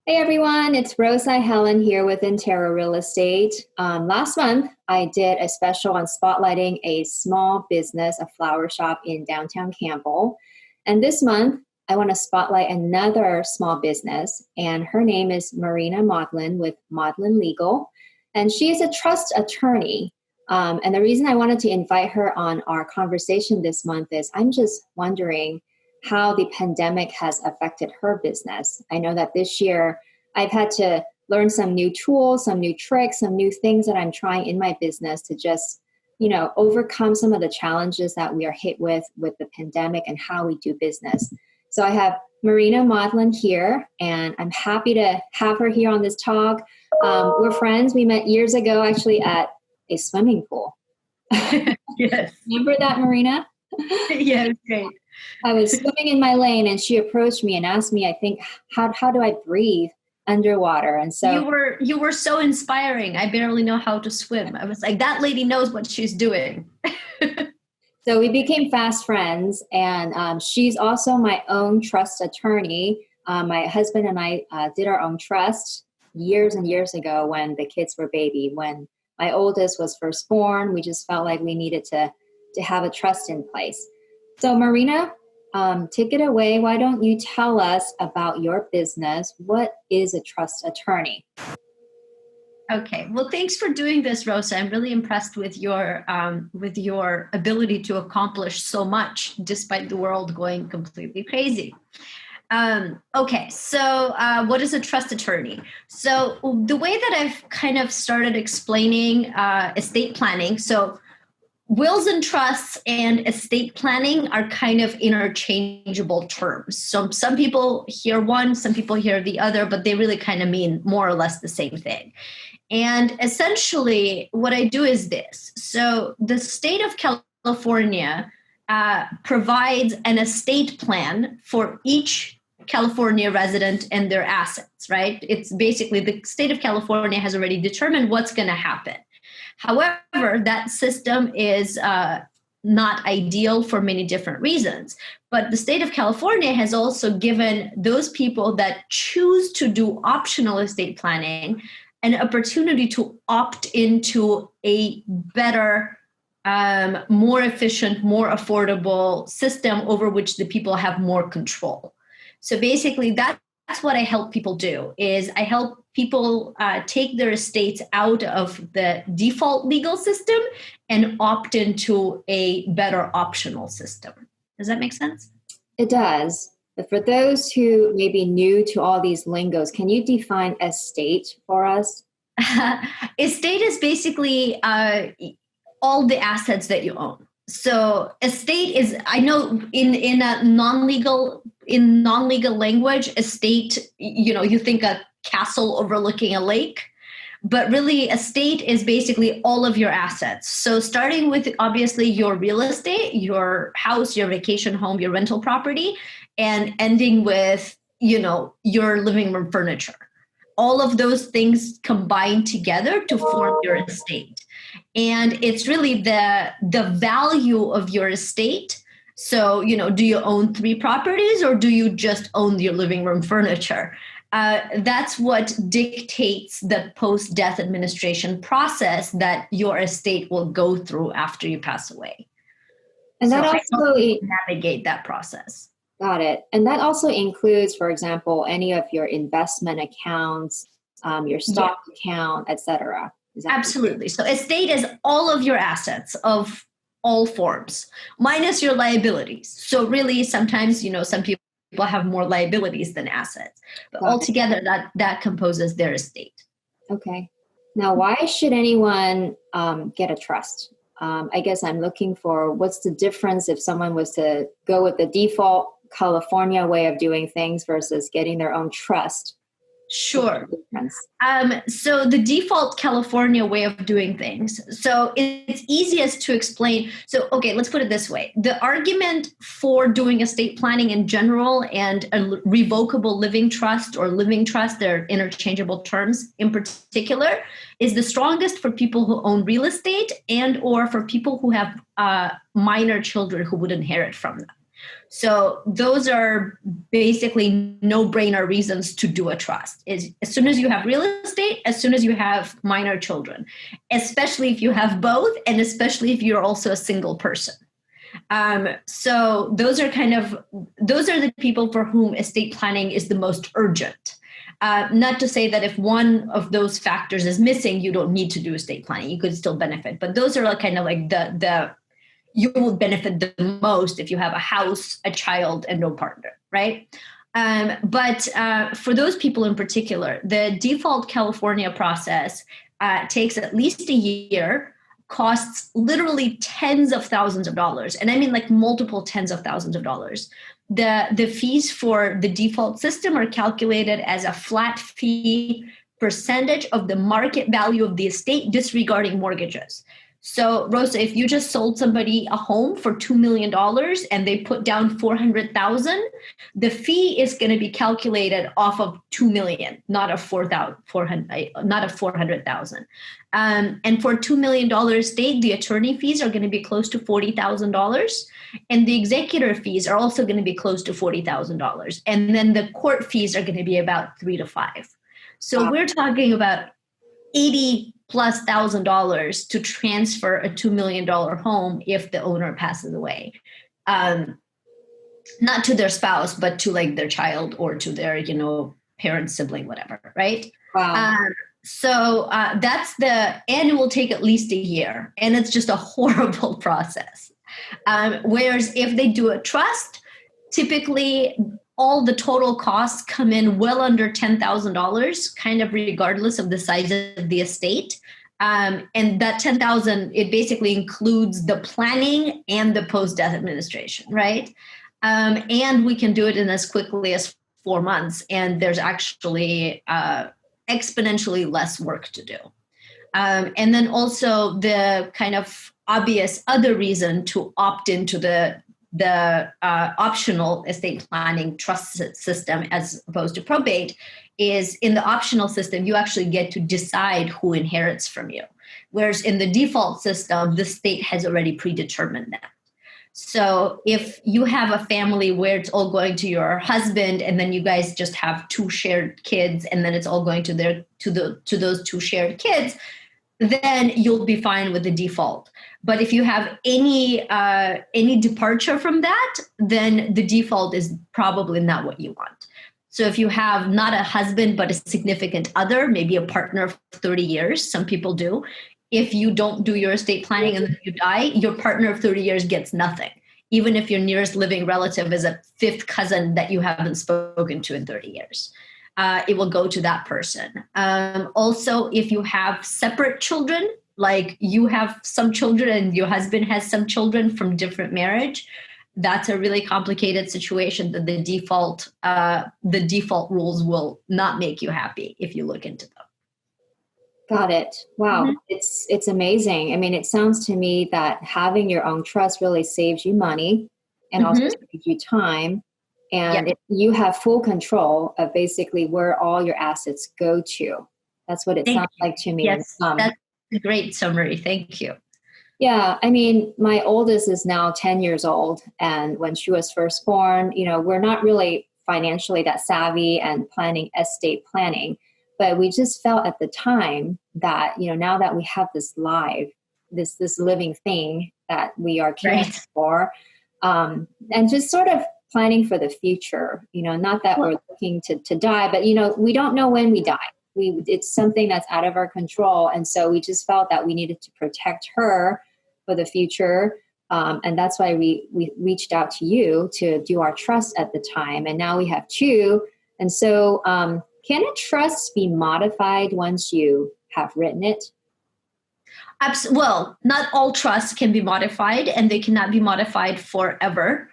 Hey everyone, it's Rosa Helen here with Intero Real Estate. Last month, I did a special on spotlighting a small business, a flower shop in downtown Campbell. And this month, I want to spotlight another small business, and her name is Marina Modlin with Modlin Legal. And she is a trust attorney. And the reason I wanted to invite her on our conversation this month is I'm just wondering how the pandemic has affected her business. I know that this year I've had to learn some new tools, some new tricks, some new things that I'm trying in my business to just, overcome some of the challenges that we are hit with the pandemic and how we do business. So I have Marina Modlin here, and I'm happy to have her here on this talk. We're friends. We met years ago, actually, at a swimming pool. Yes. Remember that, Marina? Yeah, great. I was swimming in my lane and she approached me and asked me, I think, how do I breathe underwater? And so you were so inspiring. I barely know how to swim. I was like, that lady knows what she's doing. So we became fast friends, and she's also my own trust attorney. My husband and I did our own trust years and years ago when the kids were baby. When my oldest was first born, we just felt like we needed to have a trust in place. So Marina, take it away. Why don't you tell us about your business? What is a trust attorney? Okay. Well, thanks for doing this, Rosa. I'm really impressed with your ability to accomplish so much despite the world going completely crazy. Okay. So what is a trust attorney? So the way that I've kind of started explaining estate planning, so wills and trusts and estate planning are kind of interchangeable terms. So some people hear one, some people hear the other, but they really kind of mean more or less the same thing. And essentially what I do is this. So the state of California provides an estate plan for each California resident and their assets, right? It's basically the state of California has already determined what's going to happen. However, that system is not ideal for many different reasons. But the state of California has also given those people that choose to do optional estate planning an opportunity to opt into a better, more efficient, more affordable system over which the people have more control. So basically, that's what I help people do, is I help people take their estates out of the default legal system and opt into a better optional system. Does that make sense? It does. But for those who may be new to all these lingos, can you define estate for us? Estate is basically all the assets that you own. So estate is, I know in a non-legal language, estate, you think a castle overlooking a lake, but really estate is basically all of your assets. So starting with obviously your real estate, your house, your vacation home, your rental property, and ending with, your living room furniture. All of those things combine together to form your estate. And it's really the value of your estate. So, do you own 3 properties or do you just own your living room furniture? That's what dictates the post-death administration process that your estate will go through after you pass away. And that also navigate that process. Got it. And that also includes, for example, any of your investment accounts, your stock account, etc. Absolutely. So estate is all of your assets of all forms, minus your liabilities. So really, sometimes, some people have more liabilities than assets, but altogether that composes their estate. Okay. Now, why should anyone get a trust? I guess I'm looking for what's the difference if someone was to go with the default California way of doing things versus getting their own trust. Sure. So the default California way of doing things. So it's easiest to explain. So, okay, let's put it this way. The argument for doing estate planning in general and a revocable living trust or living trust, they're interchangeable terms in particular, is the strongest for people who own real estate and or for people who have minor children who would inherit from them. So those are basically no-brainer reasons to do a trust. Is as soon as you have real estate, as soon as you have minor children, especially if you have both, and especially if you're also a single person. So those are the people for whom estate planning is the most urgent. Not to say that if one of those factors is missing, you don't need to do estate planning. You could still benefit, but those are like kind of like the you will benefit the most if you have a house, a child, and no partner, right? But for those people in particular, the default California process takes at least a year, costs literally tens of thousands of dollars. And I mean like multiple tens of thousands of dollars. The fees for the default system are calculated as a flat fee percentage of the market value of the estate, disregarding mortgages. So Rosa, if you just sold somebody a home for $2 million and they put down 400,000, the fee is going to be calculated off of 2 million, not of 400,000. And for $2 million estate, the attorney fees are going to be close to $40,000. And the executor fees are also going to be close to $40,000. And then the court fees are going to be about 3 to 5. So we're talking about $80,000+ to transfer a $2 million home if the owner passes away. Not to their spouse, but to like their child or to their, parent, sibling, whatever, right? Wow. And it will take at least a year, and it's just a horrible process. Whereas if they do a trust, typically all the total costs come in well under $10,000, kind of regardless of the size of the estate. And that $10,000, it basically includes the planning and the post-death administration, right? And we can do it in as quickly as 4 months, and there's actually exponentially less work to do. And then also the kind of obvious other reason to opt into the optional estate planning trust system as opposed to probate is in the optional system, you actually get to decide who inherits from you. Whereas in the default system, the state has already predetermined that. So if you have a family where it's all going to your husband and then you guys just have 2 shared kids and then it's all going to those 2 shared kids, then you'll be fine with the default. But if you have any departure from that, then the default is probably not what you want. So if you have not a husband, but a significant other, maybe a partner of 30 years, some people do, if you don't do your estate planning and then you die, your partner of 30 years gets nothing, even if your nearest living relative is a 5th cousin that you haven't spoken to in 30 years. It will go to that person. Also, if you have separate children, like you have some children and your husband has some children from different marriage, that's a really complicated situation that the default rules will not make you happy if you look into them. Got it. Wow. Mm-hmm. It's amazing. I mean, it sounds to me that having your own trust really saves you money and also saves you time. And you have full control of basically where all your assets go to. That's what it sounds like to me. Yes, that's a great summary. Thank you. Yeah. I mean, my oldest is now 10 years old. And when she was first born, we're not really financially that savvy and planning estate planning. But we just felt at the time that, now that we have this living thing that we are caring for, and just sort of planning for the future, not that we're looking to die, but, we don't know when we die. It's something that's out of our control. And so we just felt that we needed to protect her for the future. And that's why we reached out to you to do our trust at the time. And now we have 2. And so, can a trust be modified once you have written it? Well, not all trusts can be modified, and they cannot be modified forever.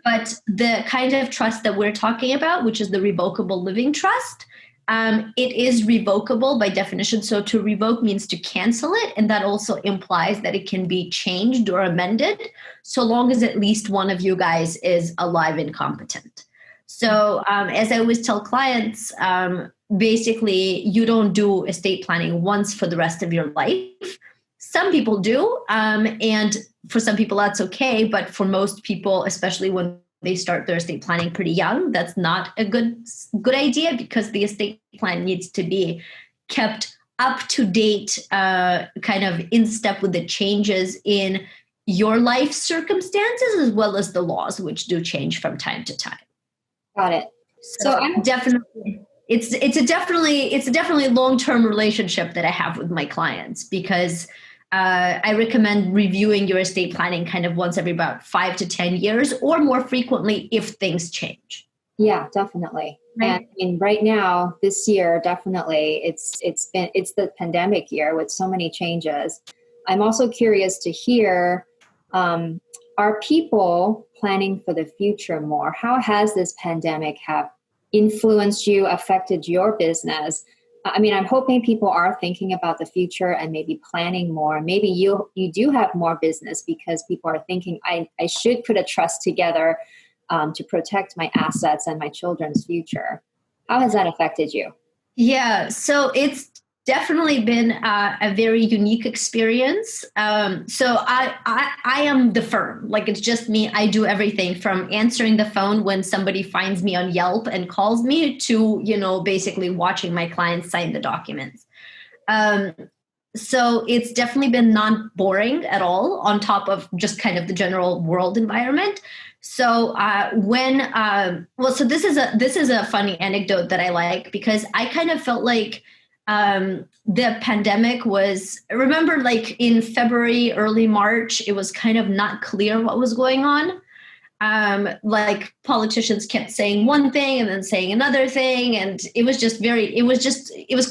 But the kind of trust that we're talking about, which is the revocable living trust, it is revocable by definition. So to revoke means to cancel it, and that also implies that it can be changed or amended, so long as at least one of you guys is alive and competent. So as I always tell clients, basically you don't do estate planning once for the rest of your life. Some people do. And for some people, that's okay. But for most people, especially when they start their estate planning pretty young, that's not a good idea, because the estate plan needs to be kept up to date, kind of in step with the changes in your life circumstances, as well as the laws, which do change from time to time. Got it. So I'm definitely, it's a definitely long-term relationship that I have with my clients, because I recommend reviewing your estate planning kind of once every about 5 to 10 years, or more frequently if things change. Yeah, definitely. Right. And I mean, right now, this year, definitely, it's the pandemic year with so many changes. I'm also curious to hear, are people planning for the future more? How has this pandemic have influenced you, affected your business? I mean, I'm hoping people are thinking about the future and maybe planning more. Maybe you do have more business because people are thinking, I should put a trust together to protect my assets and my children's future. How has that affected you? Yeah, so it's definitely been a very unique experience. So I am the firm, like it's just me. I do everything from answering the phone when somebody finds me on Yelp and calls me to, basically watching my clients sign the documents. So it's definitely been not boring at all, on top of just kind of the general world environment. So so this is a funny anecdote that I like, because I kind of felt like the pandemic was, remember, like in February, early March, it was kind of not clear what was going on. Like politicians kept saying one thing and then saying another thing. And it was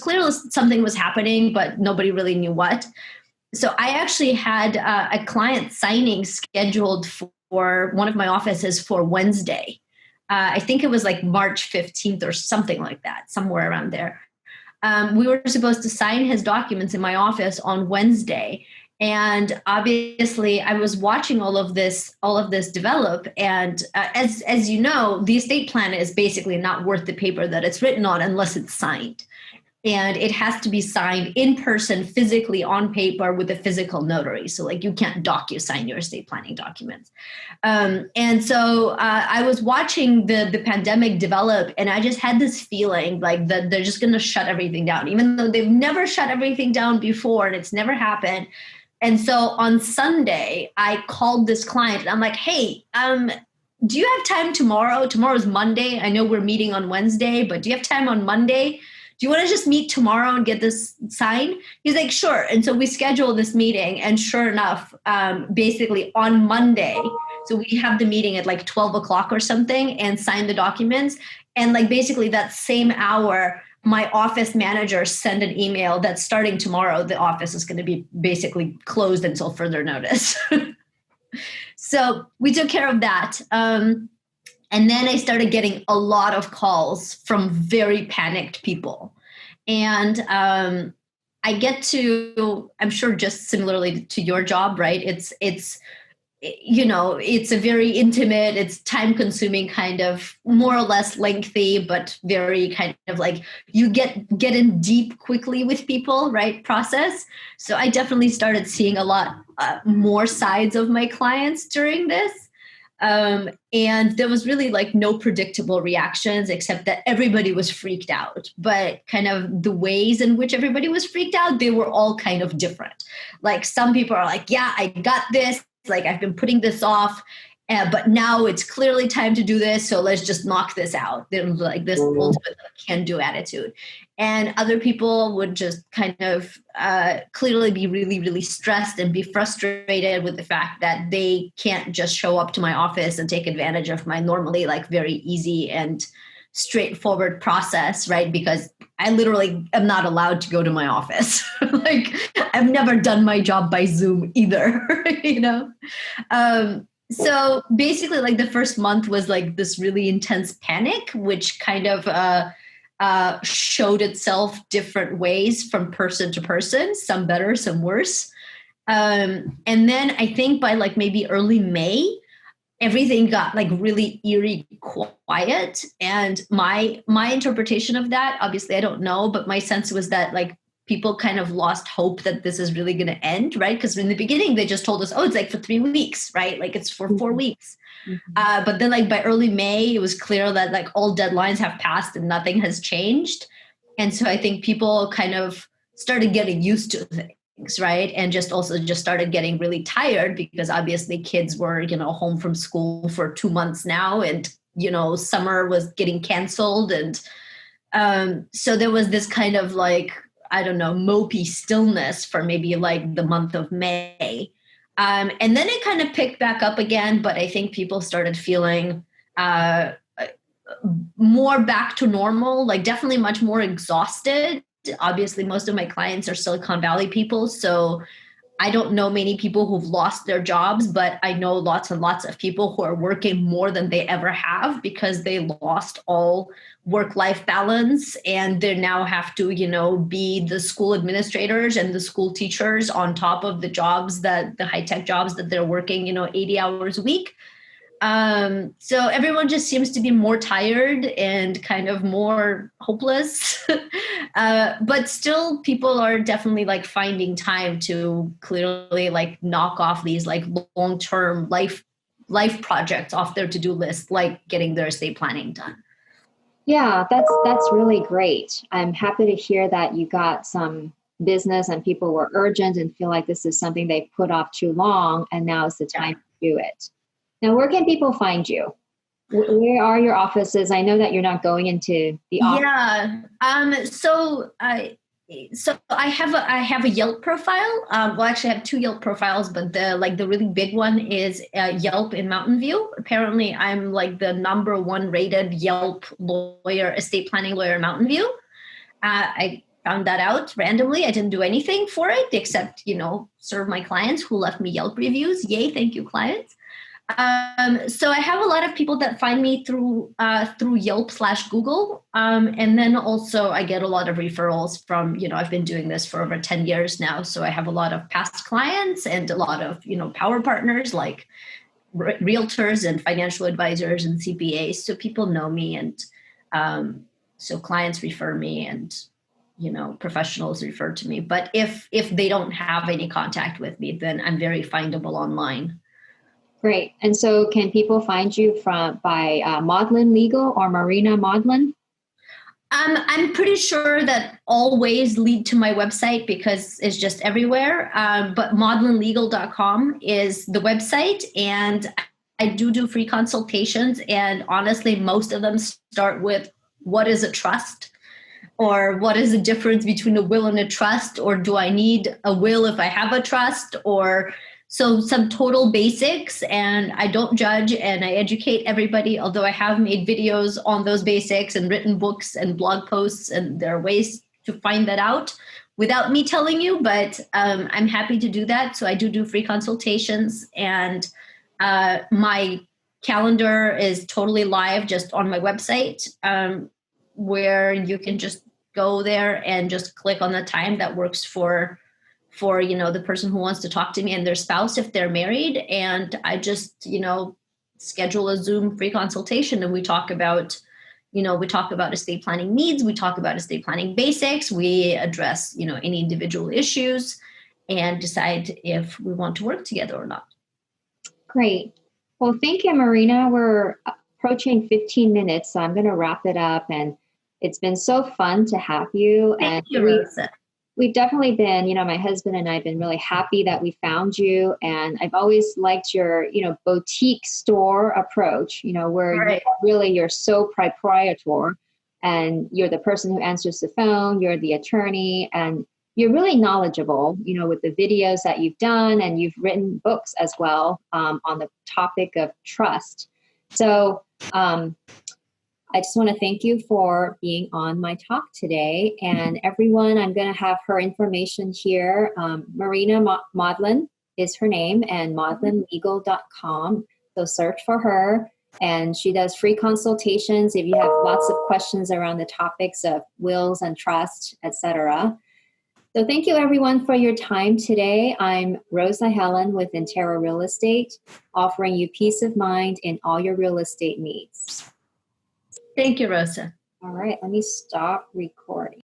clear something was happening, but nobody really knew what. So I actually had a client signing scheduled for one of my offices for Wednesday. I think it was like March 15th or something like that, somewhere around there. We were supposed to sign his documents in my office on Wednesday. And obviously I was watching all of this develop. And as you know, the estate plan is basically not worth the paper that it's written on unless it's signed. And it has to be signed in person, physically on paper with a physical notary. So like you can't docu-sign your estate planning documents. And so I was watching the pandemic develop, and I just had this feeling like that they're just going to shut everything down, even though they've never shut everything down before and it's never happened. And so on Sunday, I called this client and I'm like, hey, do you have time tomorrow? Tomorrow's Monday. I know we're meeting on Wednesday, but do you have time on Monday? Do you want to just meet tomorrow and get this signed? He's like, sure. And so we scheduled this meeting, and sure enough, basically on Monday, so we have the meeting at like 12 o'clock or something and sign the documents. And like basically that same hour, my office manager sent an email that starting tomorrow, the office is going to be basically closed until further notice. So we took care of that. And then I started getting a lot of calls from very panicked people. And I get to, I'm sure just similarly to your job, right? It's a very intimate, it's time consuming, kind of more or less lengthy, but very kind of like you get in deep quickly with people, right? Process. So I definitely started seeing a lot more sides of my clients during this. And there was really like no predictable reactions, except that everybody was freaked out. But kind of the ways in which everybody was freaked out, they were all kind of different. Like some people are like, yeah, I got this. Like I've been putting this off, but now it's clearly time to do this. So let's just knock this out. There's like this ultimate can-do attitude. And other people would just kind of clearly be really, really stressed and be frustrated with the fact that they can't just show up to my office and take advantage of my normally like very easy and straightforward process, right? Because I literally am not allowed to go to my office. Like I've never done my job by Zoom either, So basically like the first month was like this really intense panic, which kind of showed itself different ways from person to person, some better, some worse. And then I think by like maybe early May, everything got like really eerie quiet. And my interpretation of that, obviously I don't know, but my sense was that like people kind of lost hope that this is really going to end, right? Because in the beginning, they just told us, oh, it's like for 3 weeks, right? Like it's for 4 weeks. But then like by early May, it was clear that like all deadlines have passed and nothing has changed. And so I think people kind of started getting used to things, right? And just also just started getting really tired because obviously kids were, home from school for 2 months now, and, summer was getting canceled. And so there was this kind of like, I don't know, mopey stillness for maybe like the month of May. And then it kind of picked back up again, but I think people started feeling more back to normal, like definitely much more exhausted. Obviously, most of my clients are Silicon Valley people, so I don't know many people who've lost their jobs, but I know lots and lots of people who are working more than they ever have because they lost all work-life balance, and they now have to, be the school administrators and the school teachers on top of the jobs the high-tech jobs that they're working, 80 hours a week. So everyone just seems to be more tired and kind of more hopeless. But still people are definitely like finding time to clearly like knock off these like long-term life projects off their to-do list, like getting their estate planning done. Yeah, that's really great. I'm happy to hear that you got some business and people were urgent and feel like this is something they've put off too long, and now is the time to do it. Now, where can people find you? Where are your offices? I know that you're not going into the office. Yeah. So I have a Yelp profile. Well, actually, I have 2 Yelp profiles, but the really big one is Yelp in Mountain View. Apparently, I'm like the #1 rated Yelp estate planning lawyer in Mountain View. I found that out randomly. I didn't do anything for it except, serve my clients who left me Yelp reviews. Yay, thank you, clients. So I have a lot of people that find me through Yelp/Google. And then also I get a lot of referrals from, I've been doing this for over 10 years now. So I have a lot of past clients and a lot of, power partners like realtors and financial advisors and CPAs. So people know me, and so clients refer me, and, professionals refer to me. But if they don't have any contact with me, then I'm very findable online. Great. And so can people find you by Modlin Legal or Marina Modlin? I'm pretty sure that all ways lead to my website because it's just everywhere. But modlinlegal.com is the website, and I do free consultations. And honestly, most of them start with, what is a trust? Or what is the difference between a will and a trust? Or do I need a will if I have a trust? Or so some total basics, and I don't judge and I educate everybody, although I have made videos on those basics and written books and blog posts, and there are ways to find that out without me telling you, but I'm happy to do that. So I do free consultations, and my calendar is totally live just on my website, where you can just go there and just click on the time that works for the person who wants to talk to me and their spouse if they're married. And I just, schedule a Zoom free consultation, and we talk about estate planning needs. We talk about estate planning basics. We address, any individual issues and decide if we want to work together or not. Great. Well, thank you, Marina. We're approaching 15 minutes, so I'm going to wrap it up. And it's been so fun to have you. Thank you, Rosa. We've definitely been, my husband and I have been really happy that we found you. And I've always liked your, boutique store approach, where Right. you're so proprietor, and you're the person who answers the phone, you're the attorney, and you're really knowledgeable, with the videos that you've done, and you've written books as well on the topic of trust. So, I just want to thank you for being on my talk today. And everyone, I'm going to have her information here. Marina Modlin is her name, and modlinlegal.com. So search for her. And she does free consultations if you have lots of questions around the topics of wills and trust, etc. So thank you, everyone, for your time today. I'm Rosa Helen with Intera Real Estate, offering you peace of mind in all your real estate needs. Thank you, Rosa. All right, let me stop recording.